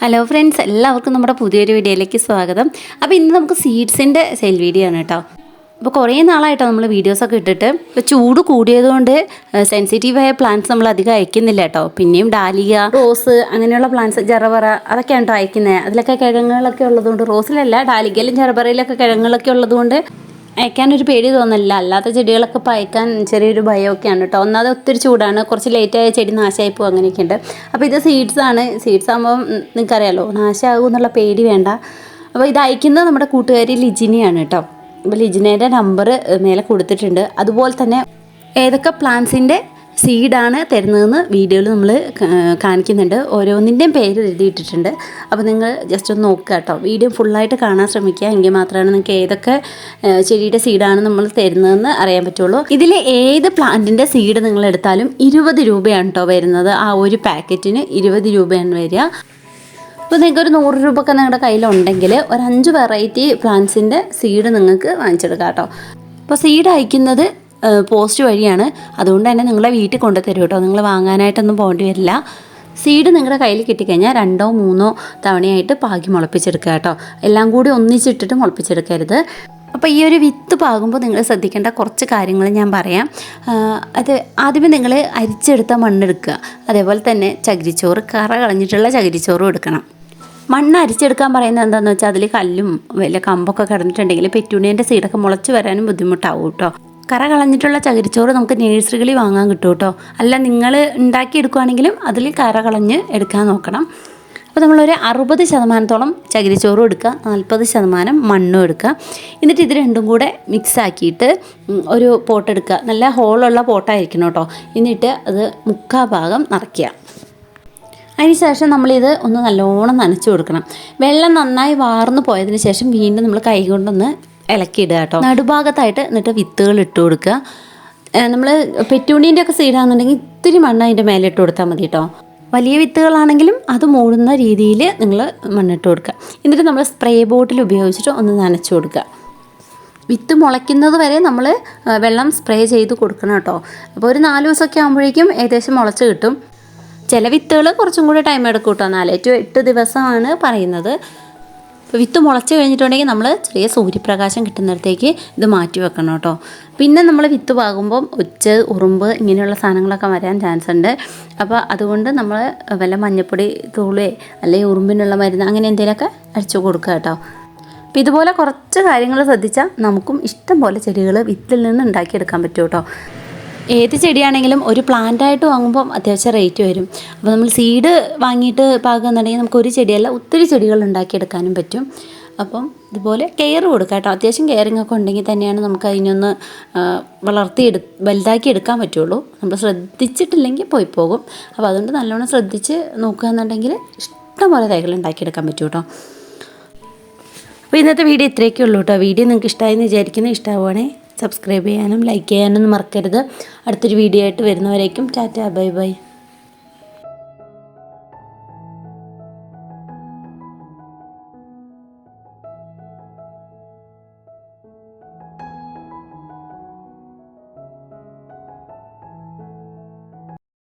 Hello friends, എല്ലാവർക്കും നമ്മുടെ പുതിയൊരു വീഡിയോയിലേക്ക് സ്വാഗതം. അപ്പോൾ ഇന്ന് നമുക്ക് സീഡ്സിൻ്റെ സെയിൽ വീഡിയോ ആണ് കേട്ടോ. അപ്പോൾ കുറേ നാളായിട്ടോ നമ്മൾ വീഡിയോസൊക്കെ ഇട്ടിട്ട്. ഇപ്പോൾ ചൂട് കൂടിയതുകൊണ്ട് സെൻസിറ്റീവായ പ്ലാന്റ്സ് നമ്മൾ അധികം അയക്കുന്നില്ല കേട്ടോ. പിന്നെയും ഡാലിയ, റോസ് അങ്ങനെയുള്ള പ്ലാന്റ്സ്, ജറബറ അതൊക്കെയാണ് കേട്ടോ അയക്കുന്നത്. അതിലൊക്കെ കിഴങ്ങുകളൊക്കെ ഉള്ളതുകൊണ്ട്, റോസിലല്ല ഡാലിക്കയിലും ജറബറയിലൊക്കെ കിഴങ്ങുകളൊക്കെ ഉള്ളതുകൊണ്ട് അയക്കാനൊരു പേടി തോന്നില്ല. അല്ലാത്ത ചെടികളൊക്കെ ഇപ്പോൾ അയക്കാൻ ചെറിയൊരു ഭയമൊക്കെയാണ് കേട്ടോ. ഒന്നാമത് ഒത്തിരി ചൂടാണ്, കുറച്ച് ലേറ്റായ ചെടി നാശമായി പോകും, അങ്ങനെയൊക്കെ ഉണ്ട്. അപ്പോൾ ഇത് സീഡ്സാണ്. സീഡ്സ് ആകുമ്പോൾ നിങ്ങൾക്കറിയാമല്ലോ, നാശമാകും എന്നുള്ള പേടി വേണ്ട. അപ്പോൾ ഇത് അയക്കുന്നത് നമ്മുടെ കൂട്ടുകാരി ലിജിനിയാണ് കേട്ടോ. അപ്പോൾ ലിജിനയുടെ നമ്പർ മേലെ കൊടുത്തിട്ടുണ്ട്. അതുപോലെ തന്നെ ഏതൊക്കെ പ്ലാന്റ്സിൻ്റെ സീഡാണ് തരുന്നതെന്ന് വീഡിയോയിൽ നമ്മൾ കാണിക്കുന്നുണ്ട്. ഓരോന്നിൻ്റെയും പേര് എഴുതിയിട്ടിട്ടുണ്ട്. അപ്പോൾ നിങ്ങൾ ജസ്റ്റ് ഒന്ന് നോക്കുക കേട്ടോ. വീഡിയോ ഫുള്ളായിട്ട് കാണാൻ ശ്രമിക്കുക. എങ്കിൽ മാത്രമാണ് നിങ്ങൾക്ക് ഏതൊക്കെ ചെടിയുടെ സീഡാണ് നമ്മൾ തരുന്നതെന്ന് അറിയാൻ പറ്റുള്ളൂ. ഇതിൽ ഏത് പ്ലാന്റിൻ്റെ സീഡ് നിങ്ങൾ എടുത്താലും 20 രൂപയാണ് കേട്ടോ വരുന്നത്. ആ ഒരു പാക്കറ്റിന് 20 രൂപയാണ് വരിക. അപ്പോൾ നിങ്ങൾക്ക് ഒരു 100 രൂപയൊക്കെ നിങ്ങളുടെ കയ്യിലുണ്ടെങ്കിൽ ഒരു 5 വെറൈറ്റി പ്ലാന്റ്സിൻ്റെ സീഡ് നിങ്ങൾക്ക് വാങ്ങിച്ചെടുക്കാം കേട്ടോ. അപ്പോൾ സീഡ് അയക്കുന്നത് പോസ്റ്റ് വഴിയാണ്. അതുകൊണ്ട് തന്നെ നിങ്ങളെ വീട്ടിൽ കൊണ്ടു തരും കേട്ടോ. നിങ്ങൾ വാങ്ങാനായിട്ടൊന്നും പോകേണ്ടി വരില്ല. സീഡ് നിങ്ങളുടെ കയ്യിൽ കിട്ടിക്കഴിഞ്ഞാൽ 2 or 3 തവണയായിട്ട് പാകി മുളപ്പിച്ചെടുക്കുക കേട്ടോ. എല്ലാം കൂടി ഒന്നിച്ചിട്ടിട്ട് മുളപ്പിച്ചെടുക്കരുത്. അപ്പോൾ ഈ ഒരു വിത്ത് പാകുമ്പോൾ നിങ്ങൾ ശ്രദ്ധിക്കേണ്ട കുറച്ച് കാര്യങ്ങൾ ഞാൻ പറയാം. അത് ആദ്യമേ നിങ്ങൾ അരിച്ചെടുത്ത മണ്ണെടുക്കുക. അതേപോലെ തന്നെ ചകിരിച്ചോറ്, കറ കളഞ്ഞിട്ടുള്ള ചകിരിച്ചോറും എടുക്കണം. മണ്ണ് അരിച്ചെടുക്കാൻ പറയുന്നത് എന്താണെന്ന് വെച്ചാൽ അതിൽ കല്ലും വല്ല കമ്പൊക്കെ കിടന്നിട്ടുണ്ടെങ്കിൽ പെറ്റൂണിയൻ്റെ സീഡൊക്കെ മുളച്ച് വരാനും ബുദ്ധിമുട്ടാവും കേട്ടോ. കറ കളഞ്ഞിട്ടുള്ള ചകിരിച്ചോറ് നമുക്ക് നേഴ്സറികളിൽ വാങ്ങാൻ കിട്ടും കേട്ടോ. അല്ല നിങ്ങൾ ഉണ്ടാക്കിയെടുക്കുകയാണെങ്കിലും അതിൽ കറ കളഞ്ഞ് എടുക്കാൻ നോക്കണം. അപ്പോൾ നമ്മളൊരു 60% ചകിരിച്ചോറും എടുക്കുക, 40% മണ്ണും എടുക്കുക. എന്നിട്ട് ഇത് രണ്ടും കൂടെ മിക്സ് ആക്കിയിട്ട് ഒരു പോട്ട് എടുക്കുക. നല്ല ഹോളുള്ള പോട്ടായിരിക്കണം കേട്ടോ. എന്നിട്ട് അത് 3/4 ഭാഗം നിറയ്ക്കുക. അതിനുശേഷം നമ്മളിത് ഒന്ന് നല്ലോണം നനച്ച് കൊടുക്കണം. വെള്ളം നന്നായി വാർന്നു പോയതിന് ശേഷം വീണ്ടും നമ്മൾ കൈ കൊണ്ടൊന്ന് ഇളക്കിയിടുക കേട്ടോ. നടുഭാഗത്തായിട്ട് എന്നിട്ട് വിത്തുകൾ ഇട്ട് കൊടുക്കുക. നമ്മൾ പെറ്റൂണിൻ്റെ ഒക്കെ സീഡാണെന്നുണ്ടെങ്കിൽ ഇത്തിരി മണ്ണ് അതിൻ്റെ മേലെ ഇട്ട് കൊടുത്താൽ മതി കേട്ടോ. വലിയ വിത്തുകളാണെങ്കിലും അത് മൂടുന്ന രീതിയിൽ നിങ്ങൾ മണ്ണിട്ട് കൊടുക്കുക. എന്നിട്ട് നമ്മൾ സ്പ്രേ ബോട്ടിൽ ഉപയോഗിച്ചിട്ട് ഒന്ന് നനച്ച് കൊടുക്കുക. വിത്ത് മുളയ്ക്കുന്നത് വരെ നമ്മൾ വെള്ളം സ്പ്രേ ചെയ്ത് കൊടുക്കണം കേട്ടോ. അപ്പോൾ ഒരു 4 ദിവസമൊക്കെ ആകുമ്പോഴേക്കും ഏകദേശം മുളച്ച് കിട്ടും. ചില വിത്തുകൾ കുറച്ചും കൂടി ടൈം എടുക്കും കേട്ടോ. 4 to 8 ദിവസമാണ് പറയുന്നത്. ഇപ്പോൾ വിത്ത് മുളച്ച് കഴിഞ്ഞിട്ടുണ്ടെങ്കിൽ നമ്മൾ ചെറിയ സൂര്യപ്രകാശം കിട്ടുന്നിടത്തേക്ക് ഇത് മാറ്റി വെക്കണം കേട്ടോ. പിന്നെ നമ്മൾ വിത്ത് പാകുമ്പം ഉറുമ്പ് ഇങ്ങനെയുള്ള സാധനങ്ങളൊക്കെ വരാൻ ചാൻസ് ഉണ്ട്. അപ്പോൾ അതുകൊണ്ട് നമ്മൾ വല്ല മഞ്ഞപ്പൊടി തൂളേ അല്ലെങ്കിൽ ഉറുമ്പിനുള്ള മരുന്ന് അങ്ങനെ എന്തെങ്കിലുമൊക്കെ അടിച്ചു കൊടുക്കുക കേട്ടോ. അപ്പോൾ ഇതുപോലെ കുറച്ച് കാര്യങ്ങൾ ശ്രദ്ധിച്ചാൽ നമുക്കും ഇഷ്ടം പോലെ ചെടികൾ വിത്തിൽ നിന്ന് ഉണ്ടാക്കിയെടുക്കാൻ പറ്റും കേട്ടോ. ഏത് ചെടിയാണെങ്കിലും ഒരു പ്ലാന്റായിട്ട് വാങ്ങുമ്പം അത്യാവശ്യം റേറ്റ് വരും. അപ്പോൾ നമ്മൾ സീഡ് വാങ്ങിയിട്ട് പാകുകയെന്നുണ്ടെങ്കിൽ നമുക്ക് ഒരു ചെടിയല്ല ഒത്തിരി ചെടികൾ ഉണ്ടാക്കിയെടുക്കാനും പറ്റും. അപ്പം ഇതുപോലെ കെയർ കൊടുക്കുക കേട്ടോ. അത്യാവശ്യം കെയറിങ് ഒക്കെ ഉണ്ടെങ്കിൽ തന്നെയാണ് നമുക്ക് അതിനൊന്ന് വലുതാക്കി എടുക്കാൻ പറ്റുള്ളൂ. നമ്മൾ ശ്രദ്ധിച്ചിട്ടില്ലെങ്കിൽ പോയി പോകും. അപ്പോൾ അതുകൊണ്ട് നല്ലോണം ശ്രദ്ധിച്ച് നോക്കുകയെന്നുണ്ടെങ്കിൽ ഇഷ്ടംപോലെ തൈകൾ ഉണ്ടാക്കിയെടുക്കാൻ പറ്റും കേട്ടോ. അപ്പോൾ ഇന്നത്തെ വീഡിയോ ഇത്രയൊക്കെ ഉള്ളൂ കേട്ടോ. വീഡിയോ നിങ്ങൾക്ക് ഇഷ്ടമായെന്ന് വിചാരിക്കുന്നു. ഇഷ്ടമാവുകയാണെങ്കിൽ സബ്സ്ക്രൈബ് ചെയ്യാനും ലൈക്ക് ചെയ്യാനൊന്നും മറക്കരുത്. അടുത്തൊരു വീഡിയോ ആയിട്ട് വരുന്നവരേക്കും ടാറ്റ, ബൈ ബൈ.